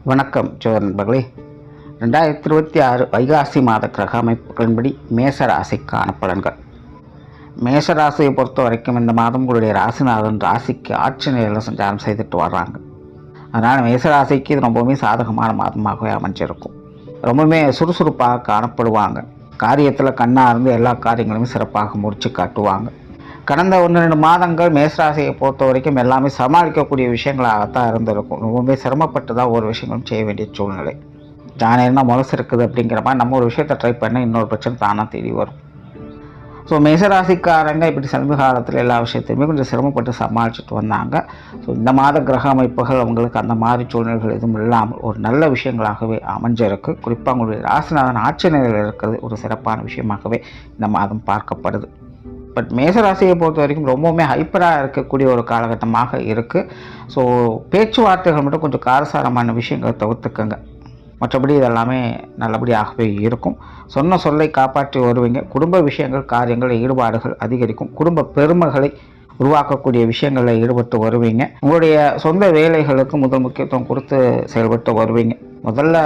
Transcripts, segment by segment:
வணக்கம் நண்பர்களே. 2026 வைகாசி மாத கிரக அமைப்புகளின்படி மேசராசிக்கான பலன்கள். மேசராசியை பொறுத்த வரைக்கும் இந்த மாதம் உங்களுடைய ராசிநாதன் ராசிக்கு ஆட்சி நிலையில் சஞ்சாரம் செய்துட்டு வர்றாங்க. அதனால் மேசராசிக்கு இது ரொம்பவுமே சாதகமான மாதமாகவே அமைஞ்சிருக்கும். ரொம்பவுமே சுறுசுறுப்பாக காணப்படுவாங்க. காரியத்தில் கண்ணாக இருந்து எல்லா காரியங்களுமே சிறப்பாக முடித்து காட்டுவாங்க. கடந்த 1-2 மாதங்கள் மேசராசியை பொறுத்த வரைக்கும் எல்லாமே சமாளிக்கக்கூடிய விஷயங்களாகத்தான் இருந்திருக்கும். ரொம்பவே சிரமப்பட்டு தான் ஒரு விஷயங்களும் செய்ய வேண்டிய சூழ்நிலை. ஜானேன்னா முளசு இருக்குது அப்படிங்கிற மாதிரி நம்ம ஒரு விஷயத்தை ட்ரை பண்ண இன்னொரு பிரச்சனை தானாக தேடி வரும். ஸோ மேசராசிக்காரங்க இப்படி சமீப காலத்தில் எல்லா விஷயத்தையுமே கொஞ்சம் சிரமப்பட்டு சமாளிச்சுட்டு வந்தாங்க. ஸோ இந்த மாத கிரக அமைப்புகள் அவங்களுக்கு அந்த மாதிரி சூழ்நிலைகள் எதுவும் இல்லாமல் ஒரு நல்ல விஷயங்களாகவே அமைஞ்சிருக்கு. குறிப்பாக உங்களுடைய ராசிநாதன் ஆட்சி நிலையில் இருக்கிறது ஒரு சிறப்பான விஷயமாகவே இந்த மாதம் பார்க்கப்படுது. பட் மேசராசியை பொறுத்த வரைக்கும் ரொம்பவுமே ஹைப்பராக இருக்கக்கூடிய ஒரு காலகட்டமாக இருக்குது. ஸோ பேச்சுவார்த்தைகள் மட்டும் கொஞ்சம் காரசாரமான விஷயங்களை தவிர்த்துக்கங்க. மற்றபடி இதெல்லாமே நல்லபடியாகவே இருக்கும். சொன்ன சொல்லை காப்பாற்றி வருவீங்க. குடும்ப விஷயங்கள் காரியங்கள் ஈடுபாடுகள் அதிகரிக்கும். குடும்ப பெருமைகளை உருவாக்கக்கூடிய விஷயங்களில் ஈடுபட்டு வருவீங்க. உங்களுடைய சொந்த வேலைகளுக்கு முதல் முக்கியத்துவம் கொடுத்து செயல்பட்டு வருவீங்க. முதல்ல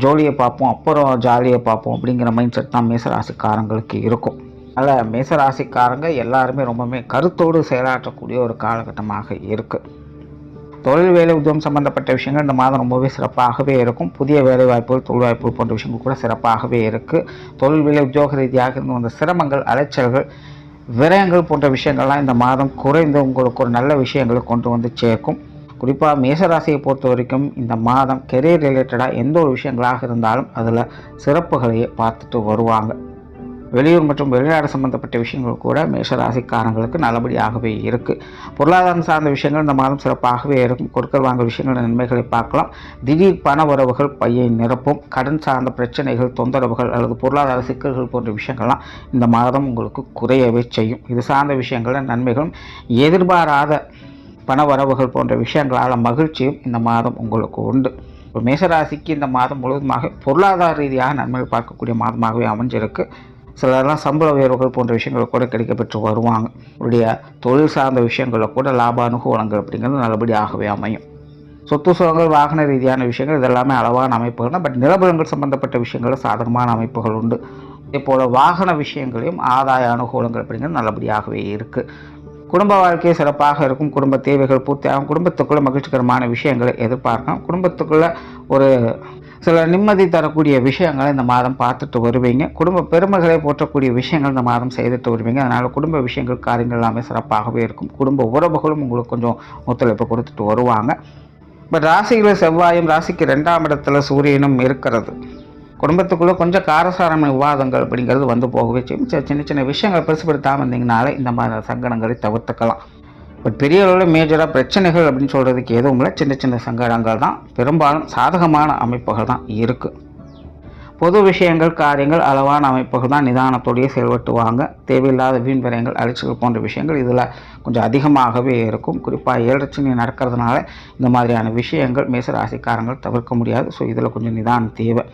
ஜோலியை பார்ப்போம், அப்புறம் ஜாலியை பார்ப்போம் அப்படிங்கிற மைண்ட் செட் தான் மேசராசிக்காரங்களுக்கு இருக்கும். அதனால் மேசராசிக்காரங்க எல்லாருமே ரொம்பவுமே கருத்தோடு செயலாற்றக்கூடிய ஒரு காலகட்டமாக இருக்குது. தொழில் வேலை உத்தியோகம் சம்பந்தப்பட்ட விஷயங்கள் இந்த மாதம் ரொம்பவே சிறப்பாகவே இருக்கும். புதிய வேலை வாய்ப்புகள் தொழில் வாய்ப்புகள் போன்ற விஷயங்கள் கூட சிறப்பாகவே இருக்குது. தொழில் வேலை உத்தியோக ரீதியாக இருந்து வந்த சிரமங்கள் அலைச்சல்கள் விரயங்கள் போன்ற விஷயங்கள்லாம் இந்த மாதம் குறைந்து உங்களுக்கு ஒரு நல்ல விஷயங்களை கொண்டு வந்து சேர்க்கும். குறிப்பாக மேசராசியை பொறுத்த வரைக்கும் இந்த மாதம் கெரியர் ரிலேட்டடாக எந்த ஒரு விஷயங்களாக இருந்தாலும் அதில் சிறப்புகளையே பார்த்துட்டு வருவாங்க. வெளியூர் மற்றும் வெளிநாடு சம்பந்தப்பட்ட விஷயங்கள் கூட மேஷராசிக்காரங்களுக்கு நல்லபடியாகவே இருக்குது. பொருளாதாரம் சார்ந்த விஷயங்கள் இந்த மாதம் சிறப்பாகவே இருக்கும். கொடுக்கல் வாங்க விஷயங்கள் நன்மைகளை பார்க்கலாம். திடீர் பண வரவுகள் பையை நிரப்பும். கடன் சார்ந்த பிரச்சனைகள் தொந்தரவுகள் அல்லது பொருளாதார சிக்கல்கள் போன்ற விஷயங்கள்லாம் இந்த மாதம் உங்களுக்கு குறையவே செய்யும். இது சார்ந்த விஷயங்களில் நன்மைகளும் எதிர்பாராத பண வரவுகள் போன்ற விஷயங்களால் மகிழ்ச்சியும் இந்த மாதம் உங்களுக்கு உண்டு. இப்போ மேஷராசிக்கு இந்த மாதம் முழுவதுமாக பொருளாதார ரீதியாக நன்மைகள் பார்க்கக்கூடிய மாதமாகவே அமைஞ்சிருக்கு. சிலரெல்லாம் சம்பள உயர்வுகள் போன்ற விஷயங்கள் கூட கிடைக்கப்பெற்று வருவாங்க. உடைய தொழில் சார்ந்த விஷயங்களில் கூட லாப அனுகூலங்கள் அப்படிங்கிறது நல்லபடியாகவே அமையும். சொத்து சுகங்கள் வாகன ரீதியான விஷயங்கள் இதெல்லாமே அளவான அமைப்புகள் தான். பட் நிலபலங்கள் சம்பந்தப்பட்ட விஷயங்களில் சாதகமான அமைப்புகள் உண்டு. இதே போல் வாகன விஷயங்களையும் ஆதாய அனுகூலங்கள் அப்படிங்கிறது நல்லபடியாகவே இருக்குது. குடும்ப வாழ்க்கையை சிறப்பாக இருக்கும். குடும்ப தேவைகள் பூர்த்தியாகும். குடும்பத்துக்குள்ளே மகிழ்ச்சிகரமான விஷயங்களை எதிர்பார்க்கலாம். குடும்பத்துக்குள்ளே ஒரு சில நிம்மதி தரக்கூடிய விஷயங்களை இந்த மாதம் பார்த்துட்டு வருவீங்க. குடும்ப பெருமைகளை போற்றக்கூடிய விஷயங்கள் இந்த மாதம் செய்துட்டு வருவீங்க. அதனால் குடும்ப விஷயங்கள் காரியங்கள் எல்லாமே சிறப்பாகவே இருக்கும். குடும்ப உறவுகளும் உங்களுக்கு கொஞ்சம் ஒத்துழைப்பு கொடுத்துட்டு வருவாங்க. பட் ராசியில் செவ்வாயும் ராசிக்கு 2ஆம் இடத்துல சூரியனும் இருக்கிறது. குடும்பத்துக்குள்ளே கொஞ்சம் காரசாரமான விவாதங்கள் அப்படிங்கிறது வந்து போகவே செய்யும். சின்ன சின்ன விஷயங்களை பெருசுப்படுத்தாமல் இருந்தீங்கனாலே இந்த மாதிரி சங்கடங்களை தவிர்த்துக்கலாம். பட் பெரிய அளவில் மேஜராக பிரச்சனைகள் அப்படின்னு சொல்கிறதுக்கு எதுவும் இல்லை. சின்ன சின்ன சங்கடங்கள் தான். பெரும்பாலும் சாதகமான அமைப்புகள் தான் இருக்குது. பொது விஷயங்கள் காரியங்கள் அளவான அமைப்புகள் தான் நிதானத்தோடையே செயல்பட்டுவாங்க. தேவையில்லாத வீண் விரயங்கள் அலைச்சல்கள் போன்ற விஷயங்கள் இதில் கொஞ்சம் அதிகமாகவே இருக்கும். குறிப்பாக 7 சனி நடக்கிறதுனால இந்த மாதிரியான விஷயங்கள் மேசராசிக்காரங்கள் தவிர்க்க முடியாது. ஸோ இதில் கொஞ்சம் நிதானம் தேவை.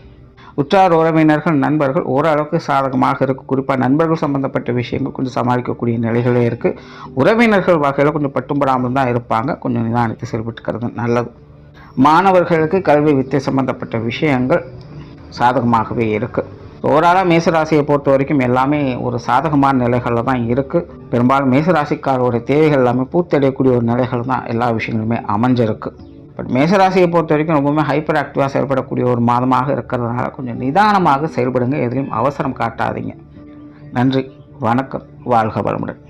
உற்றார் உறவினர்கள் நண்பர்கள் ஓரளவுக்கு சாதகமாக இருக்குது. குறிப்பாக நண்பர்கள் சம்பந்தப்பட்ட விஷயங்கள் கொஞ்சம் சமாளிக்கக்கூடிய நிலைகளே இருக்குது. உறவினர்கள் வகையில் கொஞ்சம் பட்டும்படாமல் தான் இருப்பாங்க. கொஞ்சம் நிதானித்து செயல்பட்டுக்கிறது நல்லது. மாணவர்களுக்கு கல்வி வித்தை சம்பந்தப்பட்ட விஷயங்கள் சாதகமாகவே இருக்குது. ஓவராலாக மேசராசியை பொறுத்த வரைக்கும் எல்லாமே ஒரு சாதகமான நிலைகளில் தான் இருக்குது. பெரும்பாலும் மேசராசிக்காரோட தேவைகள் எல்லாமே பூர்த்தடையக்கூடிய ஒரு நிலைகள் தான் எல்லா விஷயங்களுமே அமைஞ்சிருக்கு. பட் மேசராசியை பொறுத்த வரைக்கும் ரொம்பவுமே ஹைப்பர் ஆக்டிவாக செயல்படக்கூடிய ஒரு மாதமாக இருக்கிறதுனால கொஞ்சம் நிதானமாக செயல்படுங்க. எதுலையும் அவசரம் காட்டாதீங்க. நன்றி, வணக்கம், வாழ்க வளமுடன்.